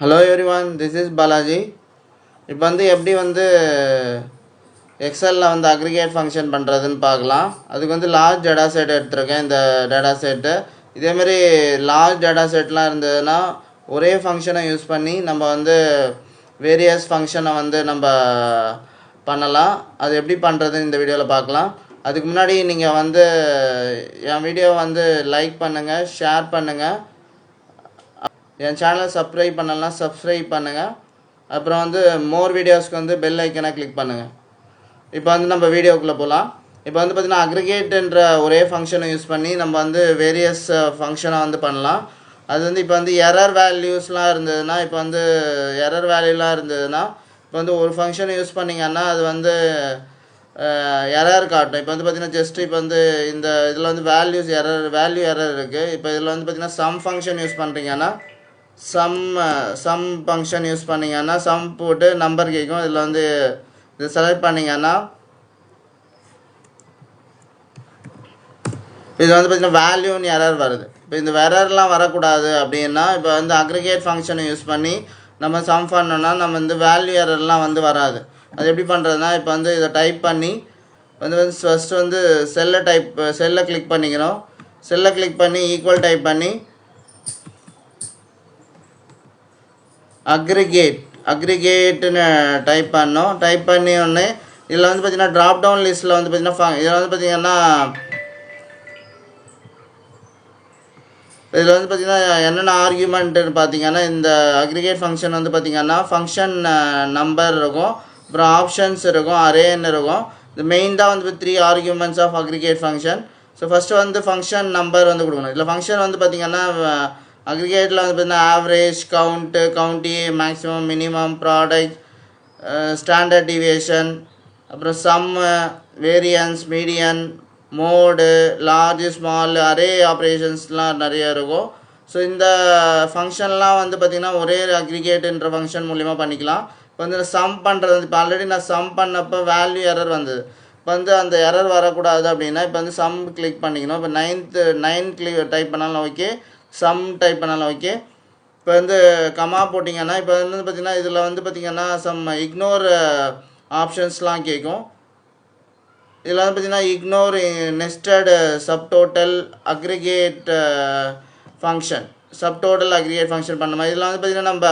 Hello everyone, this is Balaji. இப்போ எப்படி எக்ஸலில் aggregate function பண்ணுறதுன்னு பார்க்கலாம். அதுக்கு லார்ஜ் டேட்டா செட் எடுத்துருக்கேன். இந்த டேட்டா செட்டு இதேமாரி லார்ஜ் டேட்டா செட்லாம் இருந்ததுன்னா ஒரே ஃபங்க்ஷனை யூஸ் பண்ணி நம்ம வேரியஸ் ஃபங்க்ஷனை நம்ம பண்ணலாம். அது எப்படி பண்ணுறதுன்னு இந்த வீடியோவில் பார்க்கலாம். அதுக்கு முன்னாடி நீங்கள் என் வீடியோவை லைக் பண்ணுங்கள், ஷேர் பண்ணுங்கள், என் சேனலை சப்ஸ்கிரைப் பண்ணலாம், சப்ஸ்கிரைப் பண்ணுங்கள். அப்புறம் மோர் வீடியோஸ்க்கு பெல் ஐக்கனை கிளிக் பண்ணுங்கள். இப்போ நம்ம வீடியோக்குள்ளே போகலாம். இப்போ பார்த்திங்கன்னா அக்ரிகேட்ன்ற ஒரே ஃபங்க்ஷனை யூஸ் பண்ணி நம்ம வேரியஸ் ஃபங்க்ஷனை பண்ணலாம். அது இப்போ எரர் வேல்யூஸ்லாம் இருந்ததுன்னா இப்போ எரர் வேல்யூலாம் இருந்ததுன்னா இப்போ ஒரு ஃபங்க்ஷனை யூஸ் பண்ணிங்கன்னா அது எரர் காட்டும். இப்போ பார்த்திங்கன்னா ஜஸ்ட் இப்போ இந்த இதில் வேல்யூஸ் வேல்யூ எரர் இருக்குது. இப்போ இதில் பார்த்திங்கன்னா சம் ஃபங்க்ஷன் யூஸ் பண்ணுறீங்கன்னா சம் ஃபங்க்ஷன் யூஸ் பண்ணிங்கன்னா சம் போட்டு நம்பர் கேட்கும். இதில் இது செலக்ட் பண்ணிங்கன்னா இது பார்த்திங்கன்னா வேல்யூன்னு எரர் வருது. இப்போ இந்த எரர்லாம் வரக்கூடாது அப்படின்னா இப்போ அக்ரிகேட் ஃபங்க்ஷனை யூஸ் பண்ணி நம்ம சம் பண்ணோன்னா நம்ம வேல்யூ எரர்லாம் வராது. அது எப்படி பண்ணுறதுனா இப்போ இதை டைப் பண்ணி ஃபஸ்ட்டு செல்லை கிளிக் பண்ணிக்கணும். செல்லை கிளிக் பண்ணி ஈக்குவல் டைப் பண்ணி அக்ரிகேட்னு டைப் பண்ணோம். டைப் பண்ணி ஒன்று இதில் பார்த்திங்கன்னா ட்ராப் டவுன் லிஸ்ட்டில் பார்த்திங்கன்னா இதில் பார்த்திங்கன்னா இதில் பார்த்திங்கன்னா என்னென்ன ஆர்கியூமெண்ட்டுன்னு பார்த்திங்கன்னா இந்த அக்ரிகேட் ஃபங்க்ஷன் பார்த்திங்கன்னா ஃபங்க்ஷன் நம்பர் இருக்கும், அப்புறம் ஆப்ஷன்ஸ் இருக்கும், அரேன்னு இருக்கும். இது மெயின் தான் 3 arguments of aggregate function. So first function number கொடுக்கணும். இதில் ஃபங்க்ஷன் பார்த்திங்கன்னா அக்ரிகேட்டில் பார்த்திங்கன்னா average, count, maximum, minimum, product, standard deviation, அப்புறம் sum, variance, median, mode, large, small, array ஆப்ரேஷன்ஸ்லாம் நிறைய இருக்கும். ஸோ இந்த ஃபங்க்ஷன்லாம் பார்த்திங்கன்னா ஒரே அக்ரிகேட்டுன்ற ஃபங்க்ஷன் மூலிமா பண்ணிக்கலாம். இப்போ சம் பண்ணுறது இப்போ ஆல்ரெடி நான் சம் பண்ணப்போ வேல்யூ எரர் வந்தது. இப்போ அந்த எரர் வரக்கூடாது அப்படின்னா இப்போ சம் கிளிக் பண்ணிக்கணும். இப்போ 9 டைப் பண்ணாலும் ஓகே, சம் டைப் பண்ணாலும் ஓகே. இப்போ கமா போட்டிங்கன்னா இப்போ பார்த்திங்கன்னா இதில் பார்த்திங்கன்னா சம் இக்னோர் ஆப்ஷன்ஸ்லாம் கேட்கும். இதில் பார்த்திங்கன்னா ignore nested subtotal aggregate function, subtotal aggregate function பண்ண மாதிரி. இதில் பார்த்திங்கன்னா நம்ம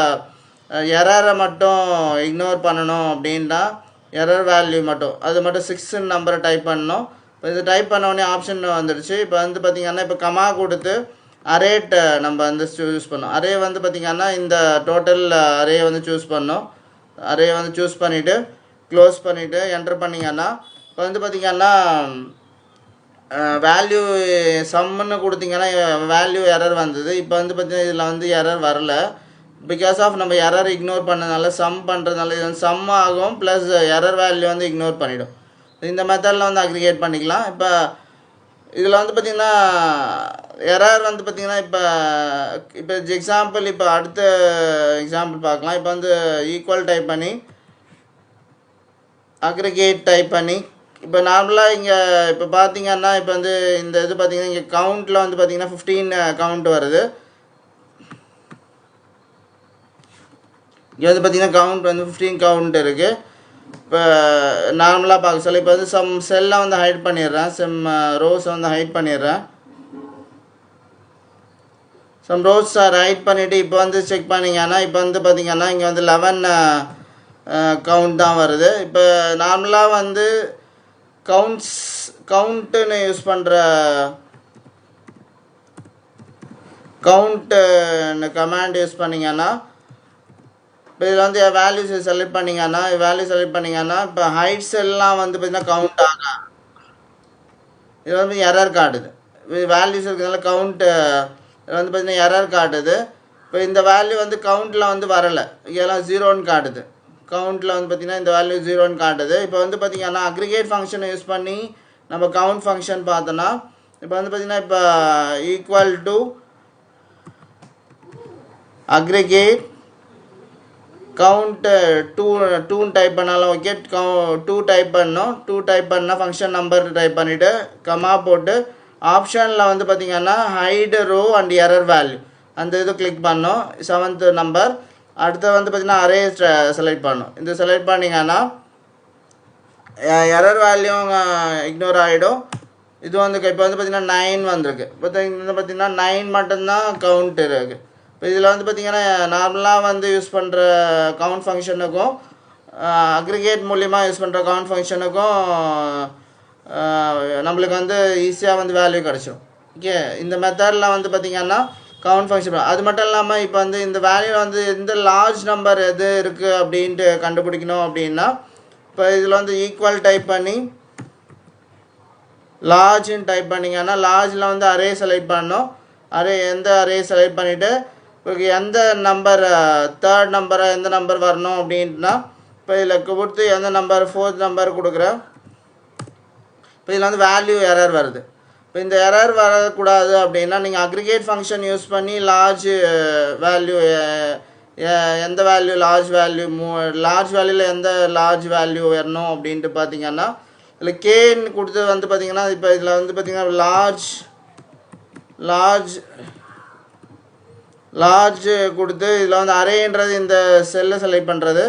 எரரை மட்டும் இக்னோர் பண்ணணும் அப்படின்னா எரர் வேல்யூ மட்டும் அது மட்டும் 6 நம்பரை டைப் பண்ணணும். இப்போ இது டைப் பண்ண உடனே ஆப்ஷன் வந்துடுச்சு. இப்போ பார்த்திங்கன்னா இப்போ கமா கொடுத்து அரேட் நம்ம சூஸ் பண்ணோம். அரே பார்த்திங்கன்னா இந்த டோட்டல் அரே சூஸ் பண்ணோம். அரே சூஸ் பண்ணிவிட்டு க்ளோஸ் பண்ணிவிட்டு என்டர் பண்ணிங்கன்னா இப்போ பார்த்திங்கன்னா வேல்யூ சம்முன்னு கொடுத்திங்கன்னா வேல்யூ எரர் வந்தது. இப்போ பார்த்திங்கன்னா இதில் எரர் வரல. பிகாஸ் ஆஃப் நம்ம எரர் இக்னோர் பண்ணதுனால சம் பண்ணுறதுனால இது சம் ஆகும், ப்ளஸ் எரர் வேல்யூ இக்னோர் பண்ணிவிடும். இந்த மெத்தடில் அக்ரிகேட் பண்ணிக்கலாம். இப்போ இதில் பார்த்திங்கன்னா எரர் பார்த்திங்கன்னா இப்போ எக்ஸாம்பிள் இப்போ அடுத்த எக்ஸாம்பிள் பார்க்கலாம். இப்போ ஈக்குவல் டைப் பண்ணி அக்ரிகேட் டைப் பண்ணி இப்போ நார்மலாக இங்கே இப்போ பார்த்திங்கன்னா இப்போ இந்த இது பார்த்திங்கன்னா இங்கே கவுண்ட்டில் பார்த்திங்கன்னா 15 கவுண்ட் வருது. இங்கே பார்த்திங்கன்னா கவுண்ட் 15 கவுண்ட் இருக்குது. இப்போ நார்மலாக பார்க்க சொல்ல இப்போ சம் செல்லை ஹைட் பண்ணிடுறேன், சம் ரோஸ் ஹைட் பண்ணிடுறேன். சம் ரோஸ் ஹைட் பண்ணிவிட்டு இப்போ செக் பண்ணிங்கன்னா இப்போ பார்த்திங்கன்னா இங்கே 11 கவுண்ட் தான் வருது. இப்போ நார்மலாக கவுண்ட்டுன்னு யூஸ் பண்ணுற கவுண்ட்டுன்னு கமாண்ட் யூஸ் பண்ணிங்கன்னா இப்போ இதில் வேல்யூஸ் செலக்ட் பண்ணிங்கன்னா இப்போ ஹைட்ஸ் எல்லாம் பார்த்திங்கன்னா கவுண்ட் ஆகும். இது எரர் காட்டுது. வேல்யூஸ் இருக்கிறதுனால கவுண்ட்டு இதில் பார்த்திங்கன்னா எரர் காட்டுது. இப்போ இந்த வேல்யூ கவுண்ட்டில் வரலை, இதெல்லாம் 0ன்னு காட்டுது. கவுண்ட்டில் பார்த்திங்கன்னா இந்த வேல்யூ 0ன்னு காட்டுது. இப்போ பார்த்திங்கன்னா அக்ரிகேட் ஃபங்க்ஷனை யூஸ் பண்ணி நம்ம கவுண்ட் ஃபங்க்ஷன் பார்த்தோன்னா இப்போ பார்த்திங்கன்னா இப்போ equal to aggregate count 2 type பண்ணாலும் ஓகே, 2 டைப் பண்ணோம். 2 டைப் பண்ணால் ஃபங்க்ஷன் நம்பர் டைப் பண்ணிவிட்டு கமா போட்டு ஆப்ஷனில் பார்த்திங்கன்னா hide row and error value அந்த இது கிளிக் பண்ணோம் 7th நம்பர். அடுத்து வந்து பார்த்திங்கன்னா அரே செலக்ட் பண்ணணும். இந்த செலக்ட் பண்ணிங்கன்னா எரர் வேல்யூ இக்னோர் ஆகிடும். இது வந்து இப்போ வந்து பார்த்திங்கன்னா 9 வந்திருக்கு. இப்போ பார்த்திங்கன்னா 9 மட்டும்தான் கவுண்ட் இருக்குது. இப்போ இதில் வந்து பார்த்திங்கன்னா நார்மலாக வந்து யூஸ் பண்ணுற கவுண்ட் ஃபங்க்ஷனுக்கும் அக்ரிகேட் மூலிமா யூஸ் பண்ணுற கவுண்ட் ஃபங்க்ஷனுக்கும் நம்மளுக்கு வந்து ஈஸியாக வந்து வேல்யூ கிடச்சிடும். ஓகே, இந்த மெத்தடில் வந்து பார்த்திங்கன்னா கவுண்ட் ஃபங்க்ஷன். அது மட்டும் இல்லாமல் இப்போ வந்து இந்த வேல்யூ வந்து எந்த லார்ஜ் நம்பர் எது இருக்குது அப்படின்ட்டு கண்டுபிடிக்கணும் அப்படின்னா இப்போ இதில் வந்து ஈக்குவல் டைப் பண்ணி லார்ஜ்னு டைப் பண்ணிங்கன்னா லார்ஜில் வந்து அரே செலக்ட் பண்ணணும். எந்த அரே செலக்ட் பண்ணிவிட்டு இப்போ எந்த நம்பர் தேர்ட் நம்பரை எந்த நம்பர் வரணும் அப்படின்ட்டுனா இப்போ இதில் கொடுத்து எந்த நம்பர் 4th நம்பர் கொடுக்குறேன். இப்போ இதில் வந்து வேல்யூ எரர் வருது. இப்போ இந்த எரர் வரக்கூடாது அப்படின்னா நீங்கள் அக்ரிகேட் ஃபங்க்ஷன் யூஸ் பண்ணி லார்ஜ் வேல்யூ எந்த வேல்யூ லார்ஜ் வேல்யூவில் எந்த லார்ஜ் வேல்யூ வரணும் அப்படின்ட்டு பார்த்தீங்கன்னா இதில் கேன்னு கொடுத்து வந்து பார்த்திங்கன்னா இப்போ இதில் வந்து பார்த்திங்கன்னா லார்ஜ் கொடுத்து இதில் வந்து அரேன்றது இந்த செல்லை செலக்ட் பண்ணுறது.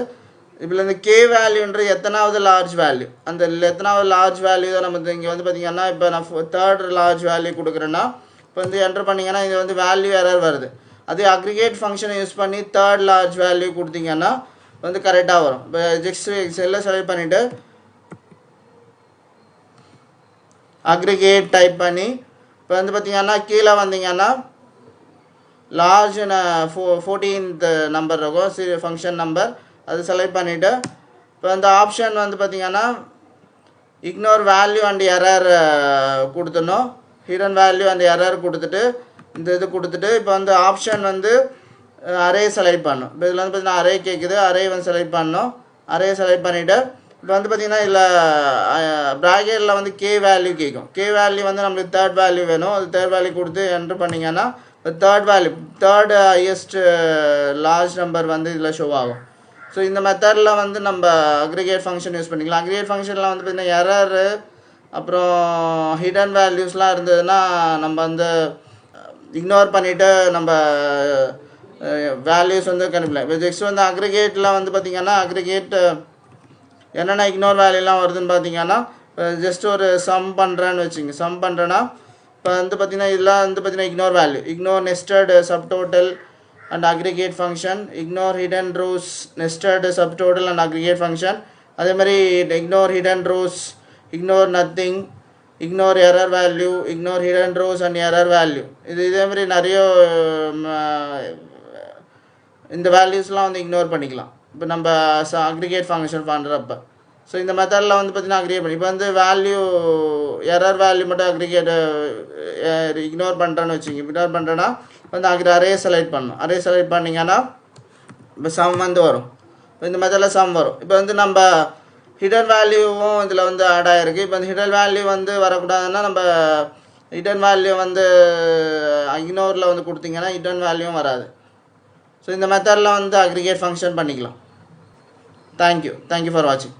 இதில் இந்த கே வேல்யூன்றது எத்தனாவது லார்ஜ் வேல்யூ, அந்த எத்தனாவது லார்ஜ் வேல்யூ தான் நம்ம இங்கே வந்து பார்த்திங்கன்னா இப்போ நான் தேர்ட் லார்ஜ் வேல்யூ கொடுக்குறேன்னா இப்போ வந்து என்டர் பண்ணிங்கன்னா இது வந்து வேல்யூ எரர் வருது. அதே அக்ரிகேட் ஃபங்க்ஷனை யூஸ் பண்ணி தேர்ட் லார்ஜ் வேல்யூ கொடுத்தீங்கன்னா வந்து கரெக்டாக வரும். இப்போ ஜஸ்ட் செல்லை செலக்ட் பண்ணிவிட்டு அக்ரிகேட் டைப் பண்ணி இப்போ வந்து பார்த்திங்கன்னா கீழே வந்தீங்கன்னா லார்ஜ் 14th நம்பர் இருக்கும் ஃபங்க்ஷன் நம்பர், அது செலக்ட் பண்ணிவிட்டு இப்போ அந்த ஆப்ஷன் வந்து பார்த்திங்கன்னா இக்னோர் வேல்யூ அண்ட் எரர் கொடுத்துடணும். ஹிடன் வேல்யூ அண்ட் எரர் கொடுத்துட்டு இந்த இது கொடுத்துட்டு இப்போ வந்து ஆப்ஷன் வந்து அரே செலக்ட் பண்ணணும். இப்போ இதில் வந்து பார்த்திங்கன்னா அரே கேட்குது, அரே வந்து செலக்ட் பண்ணணும். அரே செலக்ட் பண்ணிவிட்டு இப்போ வந்து பார்த்திங்கன்னா இதில் ப்ராக்கெட்டில் வந்து கே வேல்யூ கேட்கும். கே வேல்யூ வந்து நம்மளுக்கு தேர்ட் வேல்யூ வேணும். அது தேர்ட் வேல்யூ கொடுத்து என்ட்ரு பண்ணிங்கன்னா இப்போ தேர்ட் ஹையஸ்ட் லார்ஜ் நம்பர் வந்து இதில் ஷோ ஆகும். ஸோ இந்த மெத்தடில் வந்து நம்ம அக்ரிகேட் ஃபங்க்ஷன் யூஸ் பண்ணிக்கலாம். அக்ரிகேட் ஃபங்க்ஷனில் வந்து பார்த்திங்கன்னா எரரு அப்புறம் ஹிடன் வேல்யூஸ்லாம் இருந்ததுன்னா நம்ம வந்து இக்னோர் பண்ணிவிட்டு நம்ம வேல்யூஸ் வந்து கண்டுபிடிக்கலாம். இப்போ நெக்ஸ்ட் வந்து அக்ரிகேட்டில் வந்து பார்த்திங்கன்னா அக்ரிகேட் என்னென்ன இக்னோர் வேல்யூலாம் வருதுன்னு பார்த்தீங்கன்னா ஜஸ்ட் ஒரு சம் பண்ணுறேன்னு வச்சுங்க. சம் பண்ணுறேன்னா இப்போ வந்து பார்த்திங்கன்னா இதெல்லாம் வந்து பார்த்திங்கன்னா ignore value, ignore nested subtotal and aggregate function, ignore hidden rose nested subtotal and aggregate function. அதே மாதிரி ignore hidden rose, ignore nothing, ignore error value, ignore hidden rose and error value. இதே மாதிரி நிறைய இந்த வேல்யூஸ்லாம் வந்து இக்னோர் பண்ணிக்கலாம் இப்போ நம்ம அக்ரிகேட் ஃபங்க்ஷன் பண்ணுறப்ப. ஸோ இந்த மெத்தடில் வந்து பார்த்திங்கன்னா அக்ரிகேட் பண்ணி இப்போ வந்து வேல்யூ எரர் வேல்யூ மட்டும் அக்ரிகேட் இக்னோர் பண்ணுறேன்னு வச்சுங்க. இக்னோர் பண்ணுறேன்னா வந்து அரே செலக்ட் பண்ணணும். அரே செலக்ட் பண்ணிங்கன்னா இப்போ சம் வந்து வரும். இப்போ இந்த மெத்தடில் சம் வரும். இப்போ வந்து நம்ம ஹிடன் வேல்யூவும் இதில் வந்து ஆட் ஆகிருக்கு. இப்போ இந்த ஹிடன் வேல்யூ வந்து வரக்கூடாதுன்னா நம்ம ஹிடன் வேல்யூ வந்து இக்னோரில் வந்து கொடுத்தீங்கன்னா ஹிடன் வேல்யூவும் வராது. ஸோ இந்த மெத்தடில் வந்து அக்ரிகேட் ஃபங்க்ஷன் பண்ணிக்கலாம். தேங்க்யூ ஃபார் வாட்சிங்.